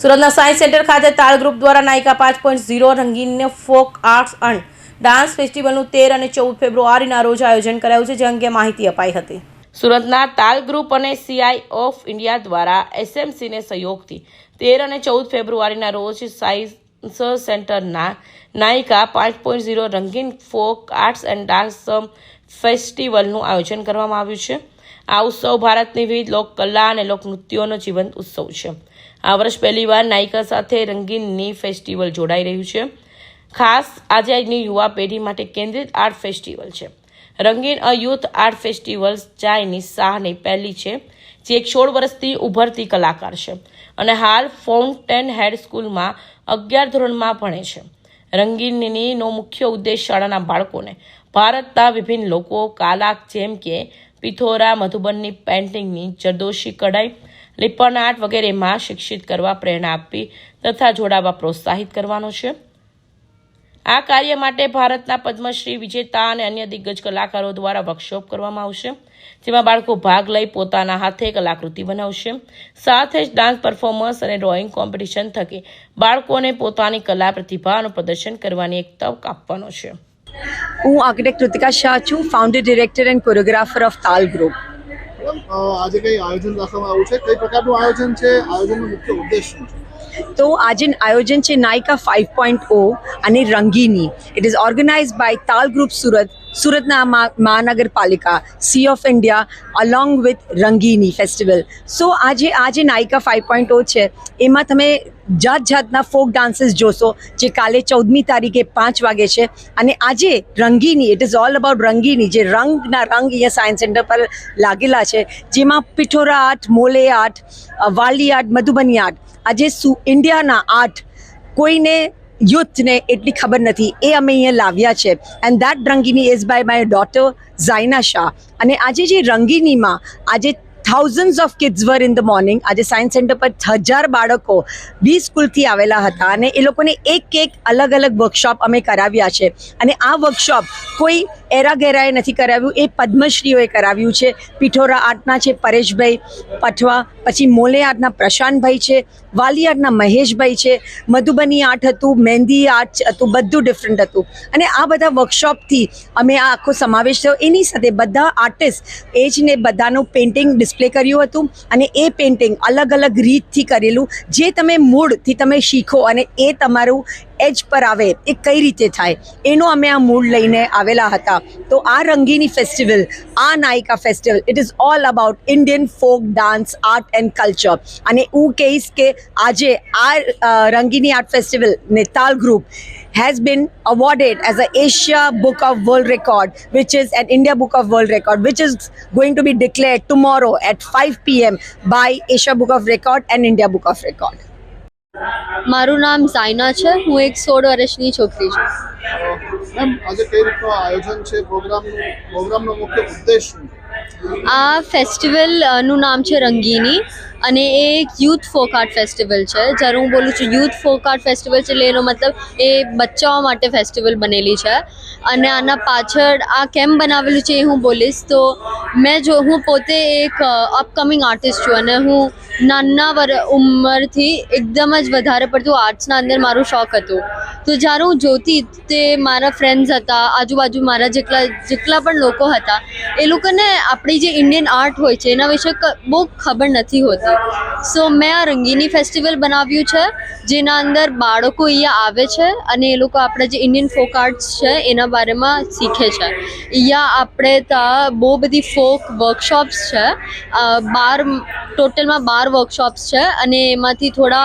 સુરતના science centre ખાતે તાલ ગ્રુપ દ્વારા નાયકા 5.0 રંગીન ફોક આર્ટ્સ એન્ડ ડાન્સ ફેસ્ટિવલનું 13 અને 14 ફેબ્રુઆરીના રોજ આયોજન કરાયું છે, જે અંગે માહિતી અપાઈ હતી. સુરતના તાલ ગ્રુપ અને CI ઓફ ઇન્ડિયા દ્વારા SMCને સહયોગથી 13 અને 14 ફેબ્રુઆરીના રોજ સાયન્સ સેન્ટરના નાયકા 5.0 રંગીન ફોક આર્ટ્સ એન્ડ ડાન્સ ફેસ્ટિવલનું આયોજન કરવામાં આવ્યું છે. આ ઉત્સવ ભારતની વિવિધ લોકકલા અને લોકનૃત્યોનો જીવંત ઉત્સવ છે. આ વર્ષ પહેલીવાર નાયકા સાથે રંગીનની ફેસ્ટિવલ જોડાઈ રહ્યું છે. ખાસ આજની યુવા પેઢી માટે કેન્દ્રિત આર્ટ ફેસ્ટિવલ છે. રંગીન યુથ આર્ટ ફેસ્ટિવલ ચાઇની શાહની પહેલી છે, જે એક 16 વર્ષથી ઉભરતી કલાકાર છે અને હાલ ફાઉન્ટેન હેડ સ્કૂલમાં 11 ધોરણમાં ભણે છે. રંગીનીનો મુખ્ય ઉદ્દેશ શાળાના બાળકોને ભારતના વિભિન્ન લોકો કલા જેમ કે પિથોરા, મધુબનની પેઇન્ટિંગની, જરદોશી કઢાઈ, લીપણ આર્ટ વગેરેમાં શિક્ષિત કરવા, પ્રેરણા આપવી તથા જોડાવા પ્રોત્સાહિત કરવાનો છે. આ કાર્ય માટે ભારતના પદ્મશ્રી વિજેતા અને અન્ય દિગ્ગજ કલાકારો દ્વારા વર્કશોપ કરવામાં આવશે, જેમાં બાળકો ભાગ લઈ પોતાના હાથે કલાકૃતિ બનાવશે. સાથે જ ડાન્સ પરફોર્મન્સ અને ડ્રોઈંગ કોમ્પિટિશન થકી બાળકોને પોતાની કલા પ્રતિભાનું પ્રદર્શન કરવાની એક તક આપવાનો છે. હું આર્કિટેક્ટ કૃતિકા શાહ છું, founder, director and choreographer of તાલ ગ્રુપ. આજે કઈ આયોજન રાખવામાં આવ્યું છે? કઈ પ્રકારનું આયોજન છે? આયોજનનો મુખ્ય ઉદ્દેશ શું છે? તો આજે આયોજન છે નાયકા 5.0 અને Rangini. It is organised by Taal group સુરતના મહાનગરપાલિકા, C of India along with Rangini festival. So આજે નાયકા 5.0 છે, એમાં તમે જાતના ફોક ડાન્સીસ જોશો, જે કાલે 14મી તારીખે 5 વાગે છે. અને આજે રંગીની, ઇટ ઇઝ ઓલ અબાઉટ રંગીની, જે રંગ અહીંયા સાયન્સ સેન્ટર પર લાગેલા છે, જેમાં પિઠોરા આર્ટ, મોલે આર્ટ, વાલી આર્ટ, મધુબની આર્ટ. આજે ઇન્ડિયાના આર્ટ કોઈને યુથને એટલી ખબર નથી, એ અમે અહીંયા લાવ્યા છે. And that Rangini is by my daughter Zaina Shah. અને આજે જે રંગીનીમાં આજે thousands of kids were in the morning. આજે સાયન્સ સેન્ટર પર 1000 બાળકો 20 સ્કૂલથી આવેલા હતા અને એ લોકોને એક અલગ વર્કશોપ અમે કરાવ્યા છે. અને આ વર્કશોપ કોઈ એરા ગેરાએ નથી કરાવ્યું, એ પદ્મશ્રીઓએ કરાવ્યું છે. પિઠોરા આર્ટના છે પરેશભાઈ પઠવા, પછી મોલે આર્ટના પ્રશાંતભાઈ છે, વાલી આર્ટના મહેશભાઈ છે, મધુબની આર્ટ હતું, મહેંદી આર્ટ હતું, બધું ડિફરન્ટ હતું. અને આ બધા વર્કશોપથી અમે આ આખો સમાવેશ થયો. એની સાથે બધા આર્ટિસ્ટ એ જ ને બધાનું પેઇન્ટિંગ ડિસ્પ્લે કર્યું હતું. અને એ પેઇન્ટિંગ અલગ રીતથી કરેલું, જે તમે મૂળથી તમે શીખો અને એ તમારું એજ પર આવે, એ કઈ રીતે થાય એનો અમે આ મૂળ લઈને આવેલા હતા. તો આ રંગીની ફેસ્ટિવલ, આ Nayaka festival, it is all about Indian folk dance, art and culture. અને હું કહીશ કે આજે આ રંગીની આર્ટ ફેસ્ટિવલ ને તાલ group has been awarded as a Asia Book of World Record, which is an India Book of World Record, which is going to be declared tomorrow at 5 PM by Asia Book of Record and India Book of Record. મારું નામ ઝાયના છે, હું એક 16 વર્ષની છોકરી છું. આજે કઈ રીતનું આયોજન છે? પ્રોગ્રામનો મુખ્ય ઉદ્દેશ શું છે? આ ફેસ્ટિવલનું નામ છે રંગીની અને એ એક યુથ ફોક આર્ટ ફેસ્ટિવલ છે. જ્યારે હું બોલું છું યુથ ફોક આર્ટ ફેસ્ટિવલ છે, એટલે એનો મતલબ એ બચ્ચાઓ માટે ફેસ્ટિવલ બનેલી છે. અને આના પાછળ આ કેમ બનાવેલું છે એ હું બોલીશ. તો હું પોતે એક અપકમિંગ આર્ટિસ્ટ છું અને હું નાના ઉંમરથી એકદમ જ વધારે પડતું આર્ટ્સના અંદર મારું શોખ હતું. તો જ્યારે હું જોતી, તે મારા ફ્રેન્ડ્સ હતા, આજુબાજુ મારા જેટલા પણ લોકો હતા, એ લોકોને આપણી જે ઇન્ડિયન આર્ટ હોય છે એના વિશે બહુ ખબર નથી હોતી. સો મેં આ રંગીની ફેસ્ટિવલ બનાવ્યું છે, જેના અંદર બાળકો અહીંયા આવે છે અને એ લોકો આપણા જે ઇન્ડિયન ફોક આર્ટ્સ છે એના બારેમાં શીખે છે. અહીંયા આપણે ત્યાં બહુ બધી ફોક વર્કશોપ્સ છે, ટોટલમાં 12 વર્કશોપ્સ છે. અને એમાંથી થોડા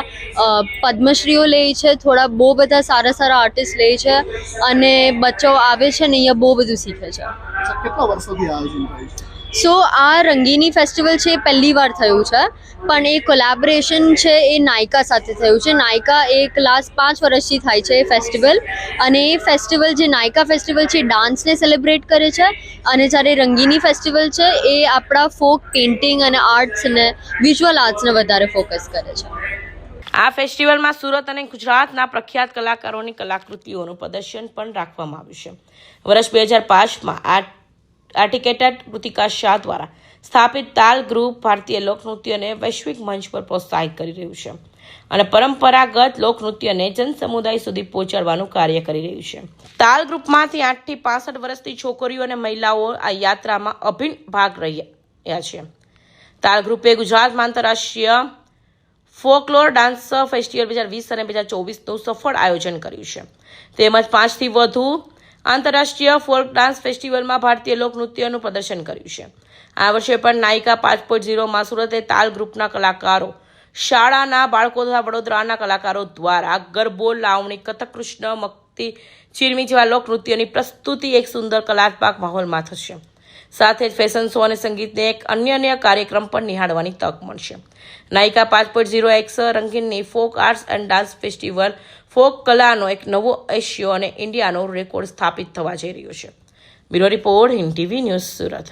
પદ્મશ્રીઓ લે છે, થોડા બહુ બધા સારા આર્ટિસ્ટ લે છે અને બચ્ચાઓ આવે છે ને અહીંયા બહુ બધું શીખે છે. કેટલા વર્ષોથી આયોજન થાય છે? સો આ રંગીની ફેસ્ટિવલ છે એ પહેલી વાર થયું છે, પણ એ કોલેબોરેશન છે એ નાયકા સાથે થયું છે. નાયકા એ લાસ્ટ 5 વર્ષથી થાય છે એ ફેસ્ટિવલ. અને એ ફેસ્ટિવલ જે નાયકા ફેસ્ટિવલ છે એ ડાન્સને સેલિબ્રેટ કરે છે, અને જ્યારે રંગીની ફેસ્ટિવલ છે એ આપણા ફોક પેઇન્ટિંગ અને આર્ટ્સને, વિઝ્યુઅલ આર્ટ્સને વધારે ફોકસ કરે છે. આ ફેસ્ટિવલમાં સુરત અને ગુજરાતના પ્રખ્યાત કલાકારોની કલાકૃતિઓનું પ્રદર્શન પણ રાખવામાં આવ્યું છે. વર્ષ 2005માં આર્ટિકેટેડ કૃતિકા શાહ દ્વારા સ્થાપિત તાલ ગ્રુપ ભારતીય લોકનૃત્યને વૈશ્વિક મંચ પર પ્રોત્સાહિત કરી રહ્યું છે. અને પરંપરાગત લોકનૃત્યને જનસમુદાય સુધી પહોંચાડવાનું કાર્ય કરી રહ્યું છે. તાલ ગ્રુપમાંથી 8 થી 65 વર્ષની છોકરીઓ અને મહિલાઓ આ યાત્રામાં અભિન્ન ભાગ રહ્યા છે. તાલ ગ્રુપે ગુજરાતમાં આંતરરાષ્ટ્રીય ફોકલોર ડાન્સ ફેસ્ટિવલ 2020 અને 2024નું સફળ આયોજન કર્યું છે. તેમજ 5 થી વધુ આંતરરાષ્ટ્રીય ફોક ડાન્સ ફેસ્ટિવલમાં ભારતીય લોકનૃત્યનું પ્રદર્શન કર્યું છે. આ વર્ષે પણ નાયકા 5.0માં સુરતે તાલ ગ્રુપના કલાકારો, શાળાના બાળકો તથા વડોદરાના કલાકારો દ્વારા ગરબો, લાવણી, કથક, કૃષ્ણ, મક્તિ, ચીરમી જેવા લોકનૃત્યની પ્રસ્તુતિ એક સુંદર કલાત્મક માહોલમાં થશે. સાથે જ ફેશન શો અને સંગીતને એક અન્ય કાર્યક્રમ પણ નિહાળવાની તક મળશે. નાયકા 5.0 એક રંગીનની folk arts and dance festival folk કલાનો એક નવો એશિયો અને ઇન્ડિયાનો રેકોર્ડ સ્થાપિત થવા જઈ રહ્યો છે. Bureau report, Hind TV news, Surat.